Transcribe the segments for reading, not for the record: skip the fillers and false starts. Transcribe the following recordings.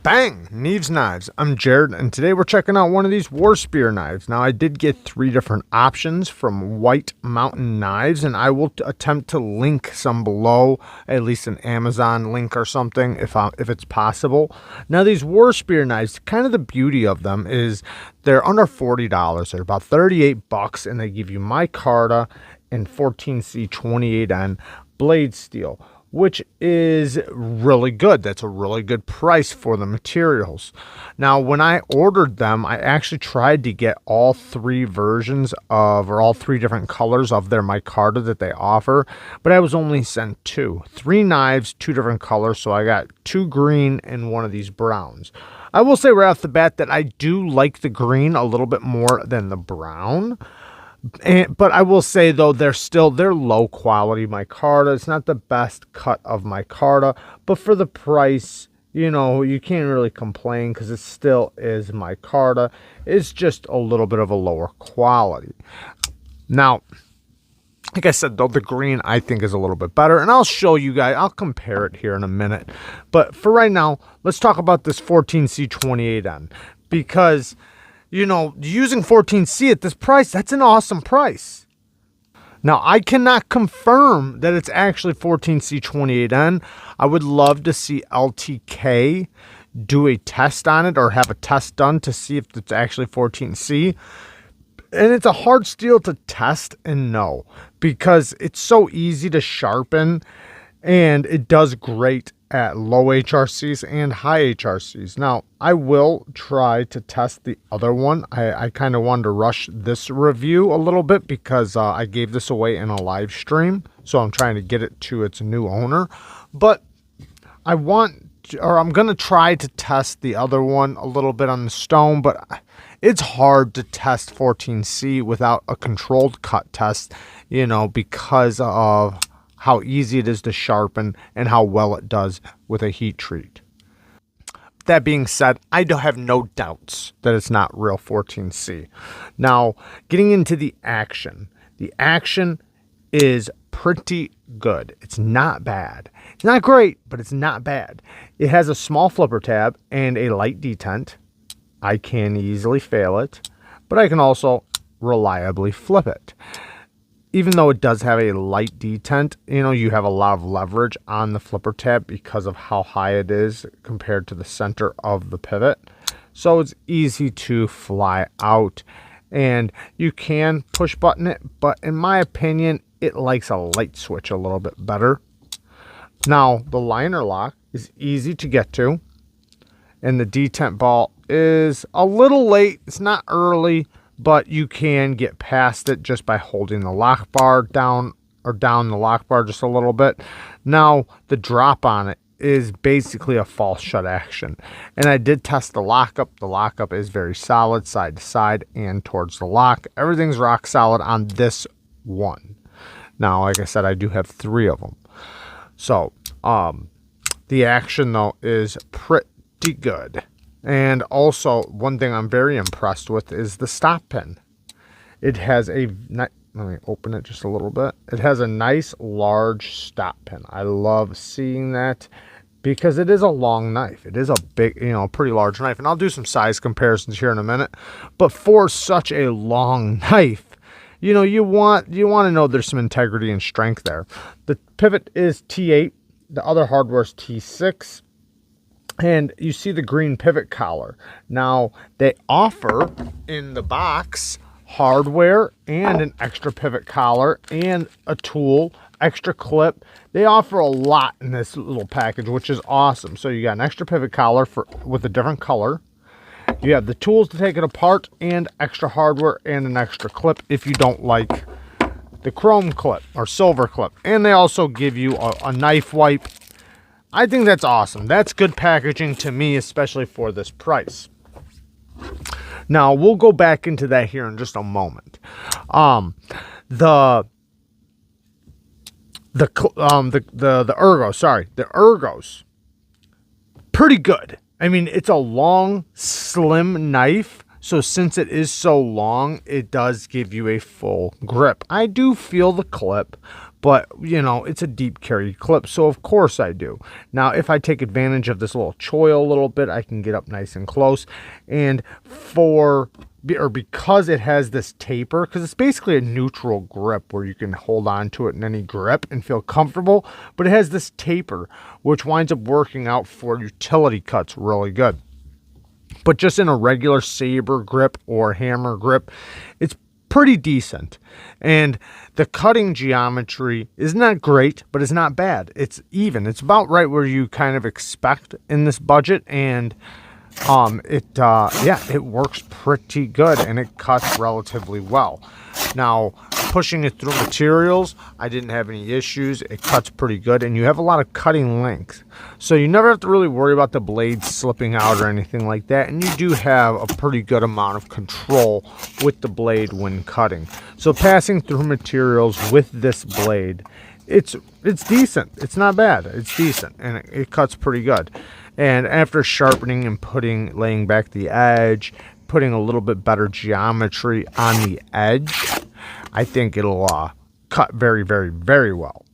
Bang! Neeves Knives. I'm Jared, and today we're checking out one of these Warspear knives. Now, I did get 3 different options from White Mountain Knives, and I will attempt to link some below, at least an Amazon link or something, if it's possible. Now, these Warspear knives, kind of the beauty of them is they're under $40. They're about 38 bucks, and they give you micarta and 14C 28N blade steel, which is really good. That's a really good price for the materials. Now, when I ordered them, I actually tried to get all 3 versions of, or all 3 different colors of their micarta that they offer, but I was only sent 2. 3 knives, 2 different colors, so I got 2 green and 1 of these browns. I will say right off the bat that I do like the green a little bit more than the brown. But I will say, though, they're low quality micarta. It's not the best cut of micarta, but for the price, you know, you can't really complain because it still is micarta. It's just a little bit of a lower quality. Now, like I said, though, the green I think is a little bit better, and I'll show you guys. I'll compare it here in a minute. But for right now, let's talk about this 14C 28N, because you know, using 14C at this price, that's an awesome price. Now, I cannot confirm that it's actually 14C 28N. I would love to see LTK do a test on it or have a test done to see if it's actually 14C. And it's a hard steel to test and know because it's so easy to sharpen and it does great at low HRCs and high HRCs. Now, I will try to test the other one. I kind of wanted to rush this review a little bit because I gave this away in a live stream. So I'm trying to get it to its new owner. But I'm going to try to test the other one a little bit on the stone. But it's hard to test 14C without a controlled cut test, you know, because of how easy it is to sharpen and how well it does with a heat treat. That being said, I don't have no doubts that it's not real 14C. Now, getting into the action is pretty good. It's not bad. It's not great, but it's not bad. It has a small flipper tab and a light detent. I can easily fail it, but I can also reliably flip it. Even though it does have a light detent, you know, you have a lot of leverage on the flipper tab because of how high it is compared to the center of the pivot. So it's easy to fly out, and you can push button it, but in my opinion, it likes a light switch a little bit better. Now, the liner lock is easy to get to, and the detent ball is a little late. It's not early, but you can get past it just by holding the lock bar down, or down the lock bar just a little bit. Now, the drop on it is basically a false shut action. And I did test the lockup. The lockup is very solid, side to side and towards the lock. Everything's rock solid on this one. Now, like I said, I do have 3 of them. So, the action, though, is pretty good. And also, one thing I'm very impressed with is the stop pin. It has a, let me open it just a little bit. It has a nice large stop pin. I love seeing that because it is a long knife. It is a big, you know, pretty large knife. And I'll do some size comparisons here in a minute. But for such a long knife, you know, you want to know there's some integrity and strength there. The pivot is T8. The other hardware is T6. And you see the green pivot collar. Now, they offer in the box hardware and an extra pivot collar and a tool, extra clip. They offer a lot in this little package, which is awesome. So you got an extra pivot collar with a different color. You have the tools to take it apart and extra hardware and an extra clip if you don't like the chrome clip or silver clip. And they also give you a knife wipe. I think that's awesome. That's good packaging to me, especially for this price. Now, we'll go back into that here in just a moment. The ergos, pretty good. I mean, it's a long, slim knife. So since it is so long, it does give you a full grip. I do feel the clip, but you know, it's a deep carry clip, so of course I do. Now if I take advantage of this little choil a little bit, I can get up nice and close. And because it has this taper, because it's basically a neutral grip where you can hold on to it in any grip and feel comfortable, but it has this taper which winds up working out for utility cuts really good. But just in a regular saber grip or hammer grip, it's pretty decent. And the cutting geometry is not great, but it's not bad. It's even. It's about right where you kind of expect in this budget. And it works pretty good, and it cuts relatively well. Now, pushing it through materials, I didn't have any issues. It cuts pretty good, and you have a lot of cutting length, so you never have to really worry about the blade slipping out or anything like that. And you do have a pretty good amount of control with the blade when cutting. So passing through materials with this blade, it's decent. It's not bad. It's decent, and it cuts pretty good. And after sharpening and laying back the edge, putting a little bit better geometry on the edge, I think it'll cut very, very, very well.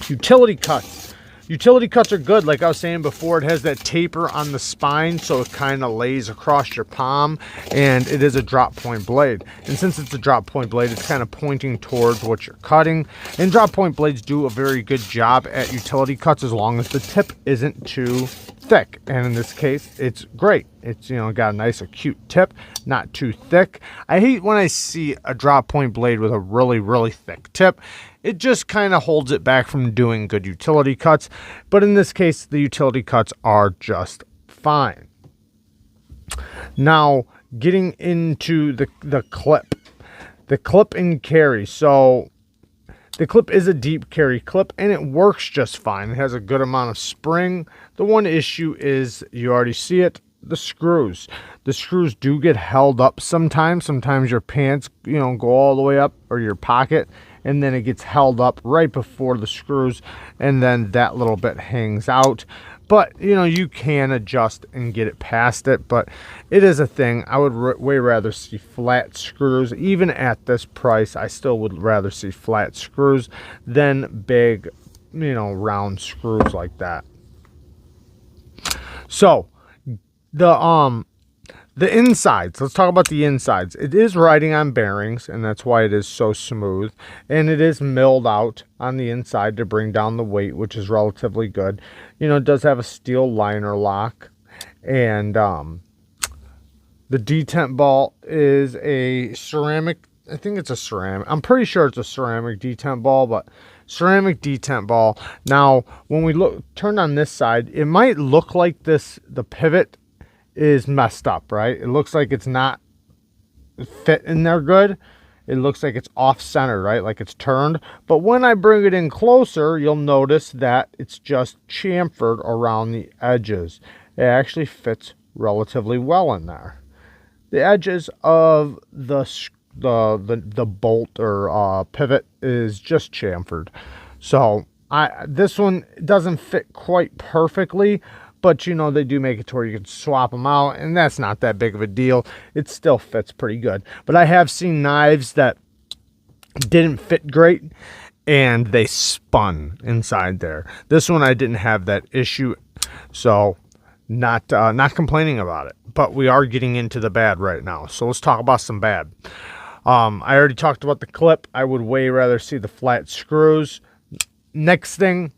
Utility cuts. Utility cuts are good. Like I was saying before, it has that taper on the spine, so it kind of lays across your palm, and it is a drop point blade. And since it's a drop point blade, it's kind of pointing towards what you're cutting. And drop point blades do a very good job at utility cuts as long as the tip isn't too thick. And in this case, it's great. It's, you know, got a nice acute tip, not too thick. I hate when I see a drop point blade with a really, really thick tip. It just kind of holds it back from doing good utility cuts. But in this case, the utility cuts are just fine. Now, getting into the clip. The clip and carry. So the clip is a deep carry clip, and it works just fine. It has a good amount of spring. The one issue is, you already see it, the screws. The screws do get held up sometimes. Sometimes your pants, you know, go all the way up, or your pocket, and then it gets held up right before the screws, and then that little bit hangs out. But, you know, you can adjust and get it past it, but it is a thing. I would way rather see flat screws. Even at this price, I still would rather see flat screws than big, you know, round screws like that. So, the insides, let's talk about the insides. It is riding on bearings, and that's why it is so smooth. And it is milled out on the inside to bring down the weight, which is relatively good. You know, it does have a steel liner lock. And the detent ball is a ceramic. I think it's a ceramic. I'm pretty sure it's a ceramic detent ball, but ceramic detent ball. Now, when we turn on this side, it might look like the pivot is messed up, right? It looks like it's not fit in there good. It looks like it's off center, right? Like it's turned. But when I bring it in closer, you'll notice that it's just chamfered around the edges. It actually fits relatively well in there. The edges of the bolt or pivot is just chamfered. So this one doesn't fit quite perfectly, but, you know, they do make it to where you can swap them out, and that's not that big of a deal. It still fits pretty good. But I have seen knives that didn't fit great, and they spun inside there. This one, I didn't have that issue, so not complaining about it. But we are getting into the bad right now, so let's talk about some bad. I already talked about the clip. I would way rather see the flat screws. Next thing,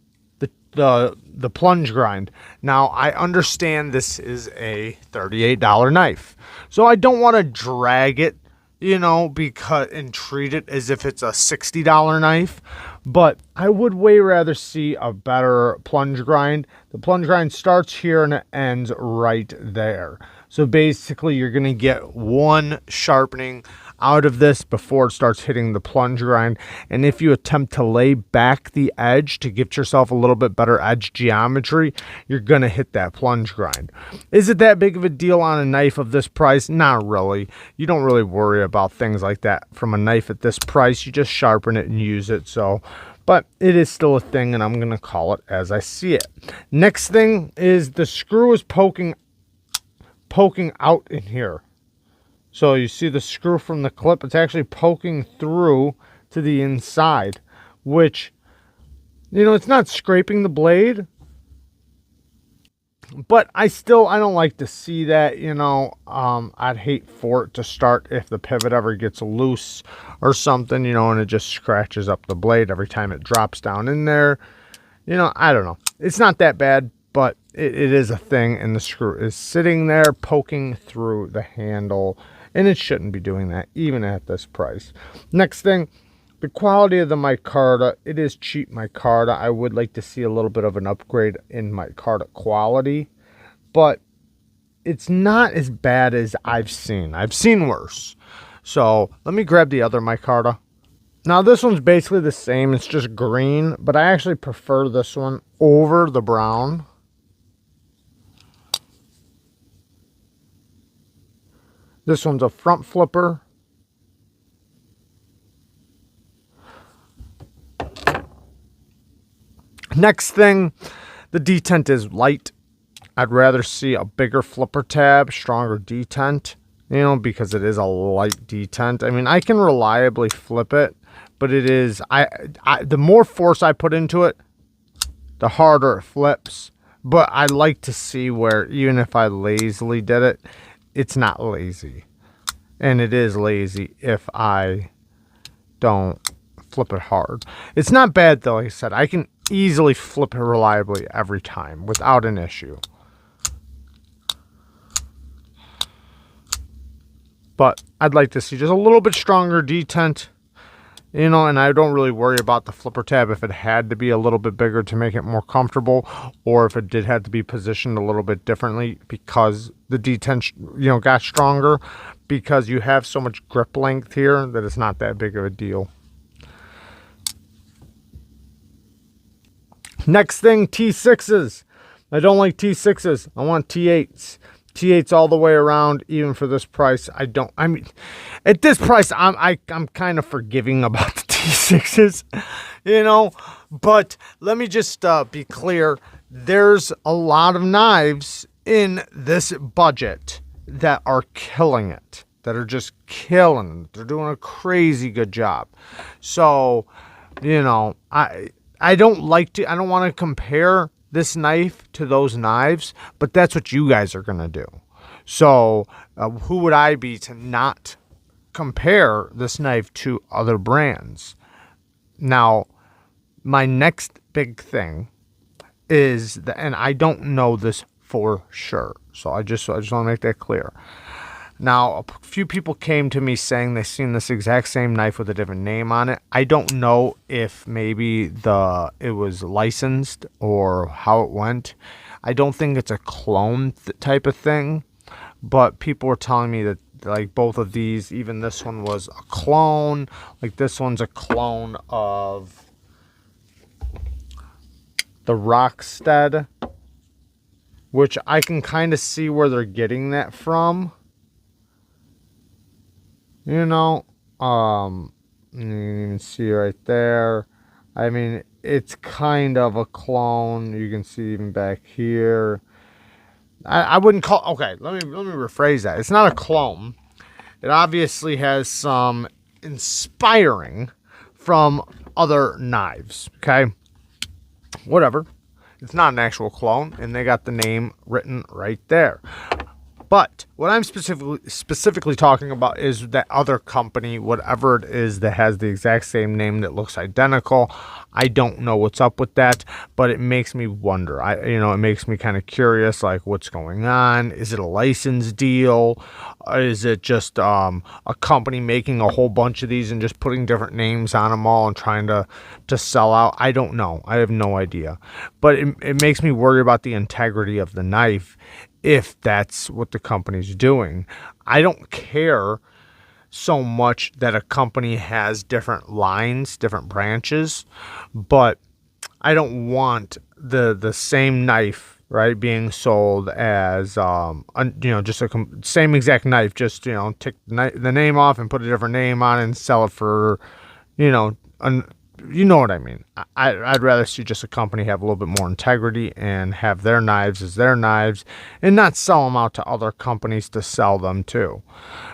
the plunge grind. Now, I understand this is a $38 knife, so I don't want to drag it, you know, and treat it as if it's a $60 knife, but I would way rather see a better plunge grind. The plunge grind starts here and it ends right there. So basically, you're going to get one sharpening out of this before it starts hitting the plunge grind. And if you attempt to lay back the edge to get yourself a little bit better edge geometry, you're going to hit that plunge grind. Is it that big of a deal on a knife of this price? Not really. You don't really worry about things like that from a knife at this price. You just sharpen it and use it. So, but it is still a thing, and I'm going to call it as I see it. Next thing is the screw is poking out in here. So you see the screw from the clip, it's actually poking through to the inside, which, you know, it's not scraping the blade, but I don't like to see that, you know. I'd hate for it to start if the pivot ever gets loose or something, you know, and it just scratches up the blade every time it drops down in there. You know, I don't know. It's not that bad, but it is a thing, and the screw is sitting there poking through the handle, and it shouldn't be doing that even at this price. Next thing, the quality of the micarta. It is cheap micarta. I would like to see a little bit of an upgrade in micarta quality, but it's not as bad as I've seen. I've seen worse. So let me grab the other micarta. Now this one's basically the same. It's just green, but I actually prefer this one over the brown. This one's a front flipper. Next thing, the detent is light. I'd rather see a bigger flipper tab, stronger detent, you know, because it is a light detent. I mean, I can reliably flip it, but it is, the more force I put into it, the harder it flips. But I like to see where, even if I lazily did it, it's not lazy. And it is lazy if I don't flip it hard. It's not bad though, like I said. I can easily flip it reliably every time without an issue. But I'd like to see just a little bit stronger detent, you know, and I don't really worry about the flipper tab if it had to be a little bit bigger to make it more comfortable, or if it did have to be positioned a little bit differently because the detent, you know, got stronger, because you have so much grip length here that it's not that big of a deal. Next thing, T6s. I don't like T6s. I want T8s. T8s all the way around, even for this price. I mean, at this price, I'm kind of forgiving about the T6s, you know. But let me just be clear. There's a lot of knives in this budget that are killing it, that are just killing it. They're doing a crazy good job. So, you know, I don't want to compare this knife to those knives, but that's what you guys are going to do. So who would I be to not compare this knife to other brands? Now, my next big thing is that, and I don't know this for sure, so I just want to make that clear. Now, a few people came to me saying they've seen this exact same knife with a different name on it. I don't know if maybe it was licensed or how it went. I don't think it's a clone type of thing, but people were telling me that like both of these, even this one was a clone. Like this one's a clone of the Rockstead, which I can kind of see where they're getting that from. You know, you can even see right there. I mean, it's kind of a clone. You can see even back here. I wouldn't call, okay, let me rephrase that. It's not a clone. It obviously has some inspiring from other knives, okay? Whatever. It's not an actual clone, and they got the name written right there. But what I'm specifically talking about is that other company, whatever it is that has the exact same name that looks identical. I don't know what's up with that, but it makes me wonder. It makes me kind of curious, like what's going on. Is it a license deal? Is it just a company making a whole bunch of these and just putting different names on them all and trying to sell out? I don't know. I have no idea. But it makes me worry about the integrity of the knife if that's what the company's doing. I don't care so much that a company has different lines, different branches, but I don't want the same knife, right, being sold as just a same exact knife, just take the name off and put a different name on it and sell it for you know what I mean. I'd rather see just a company have a little bit more integrity and have their knives as their knives and not sell them out to other companies to sell them too.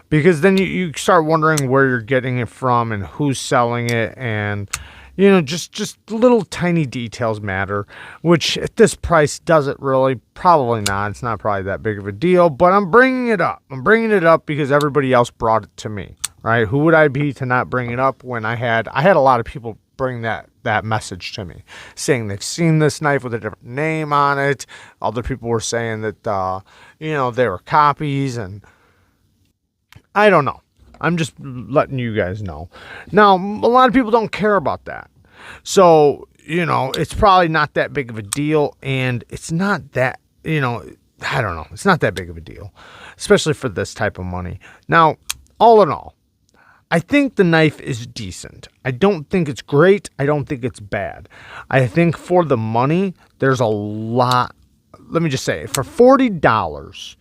Because then you start wondering where you're getting it from and who's selling it, and You know, just little tiny details matter, which at this price does it really? Probably not. It's not probably that big of a deal, but I'm bringing it up. I'm bringing it up because everybody else brought it to me, right? Who would I be to not bring it up when I had a lot of people bring that message to me, saying they've seen this knife with a different name on it. Other people were saying that, you know, they were copies, and I don't know. I'm just letting you guys know. Now, a lot of people don't care about that. So, you know, it's probably not that big of a deal. And it's not that, you know, I don't know. It's not that big of a deal, especially for this type of money. Now, all in all, I think the knife is decent. I don't think it's great. I don't think it's bad. I think for the money, there's a lot. Let me just say, for $40,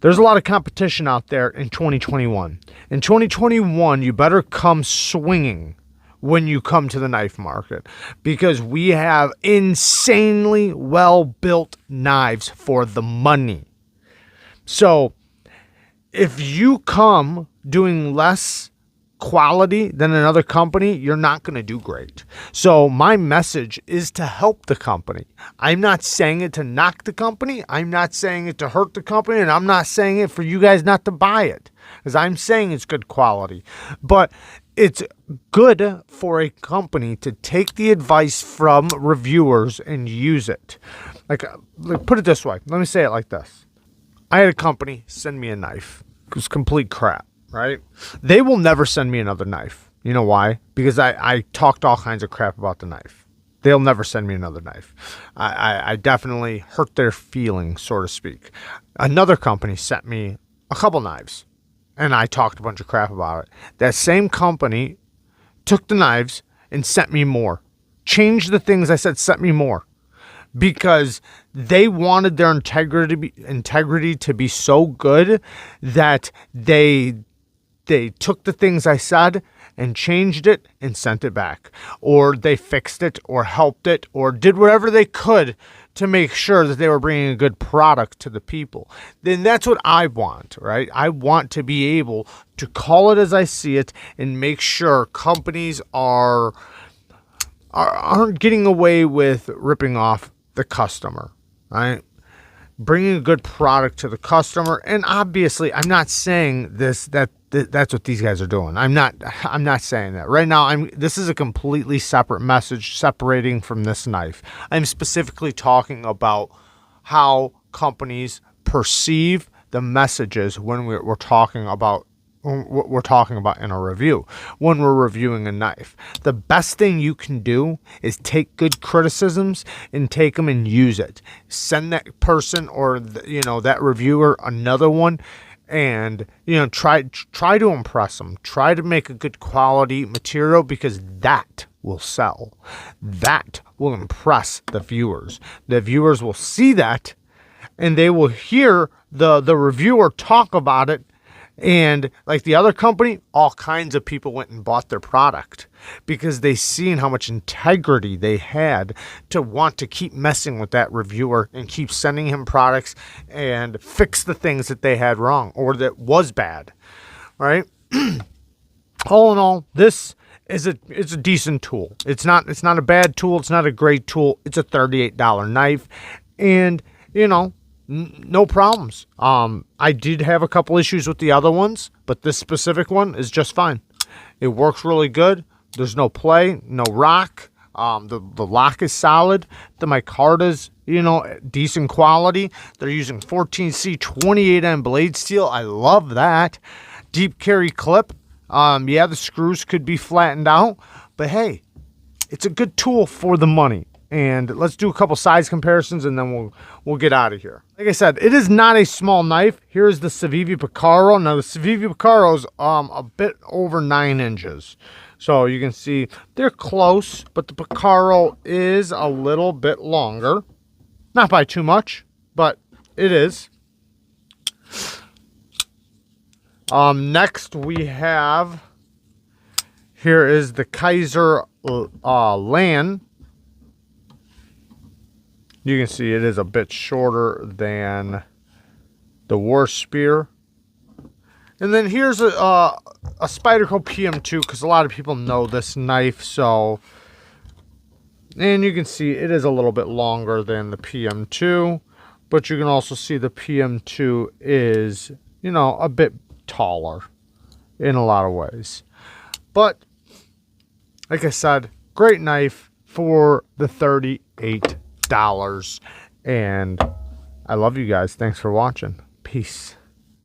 there's a lot of competition out there in 2021. In 2021, you better come swinging when you come to the knife market, because we have insanely well-built knives for the money. So if you come doing less quality than another company, you're not going to do great. So my message is to help the company. I'm not saying it to knock the company. I'm not saying it to hurt the company. And I'm not saying it for you guys not to buy it, because I'm saying it's good quality. But it's good for a company to take the advice from reviewers and use it. Like put it this way. Let me say it like this. I had a company send me a knife. It was complete crap. Right? They will never send me another knife. You know why? Because I talked all kinds of crap about the knife. They'll never send me another knife. I definitely hurt their feelings, so to speak. Another company sent me a couple knives, and I talked a bunch of crap about it. That same company took the knives and sent me more. Changed the things I said, sent me more. Because they wanted their integrity to be so good that they took the things I said and changed it and sent it back. Or they fixed it or helped it or did whatever they could to make sure that they were bringing a good product to the people. Then that's what I want, right? I want to be able to call it as I see it and make sure companies aren't getting away with ripping off the customer, right? Bringing a good product to the customer. And obviously, I'm not saying that's what these guys are doing. I'm not saying that right now. This is a completely separate message, separating from this knife. I'm specifically talking about how companies perceive the messages when we're talking about what we're talking about in a review, when we're reviewing a knife. The best thing you can do is take good criticisms and take them and use it. Send that person or that reviewer another one, and try to impress them. Try to make a good quality material, because that will sell. That will impress the viewers. The viewers will see that, and they will hear the reviewer talk about it. And like the other company, all kinds of people went and bought their product because they seen how much integrity they had to want to keep messing with that reviewer and keep sending him products and fix the things that they had wrong or that was bad, right? All in all, this is a decent tool. It's not a bad tool. It's not a great tool. It's a $38 knife, and no problems. I did have a couple issues with the other ones, but this specific one is just fine. It works really good. There's no play, no rock. The lock is solid. The micarta's, decent quality. They're using 14C 28N blade steel. I love that. Deep carry clip. Yeah, the screws could be flattened out, but hey, it's a good tool for the money. And let's do a couple size comparisons, and then we'll get out of here. Like I said, it is not a small knife. Here's the Civivi Piccaro. Now, the Civivi Piccaro is a bit over 9 inches. So you can see they're close, but the Piccaro is a little bit longer. Not by too much, but it is. Next we have, here is the Kaiser Lan. You can see it is a bit shorter than the Warspear. And then here's a Spyderco PM2, because a lot of people know this knife. So And you can see it is a little bit longer than the PM2, but you can also see the PM2 is, you know, a bit taller in a lot of ways. But like I said, great knife for the $38. And I love you guys. Thanks for watching. Peace.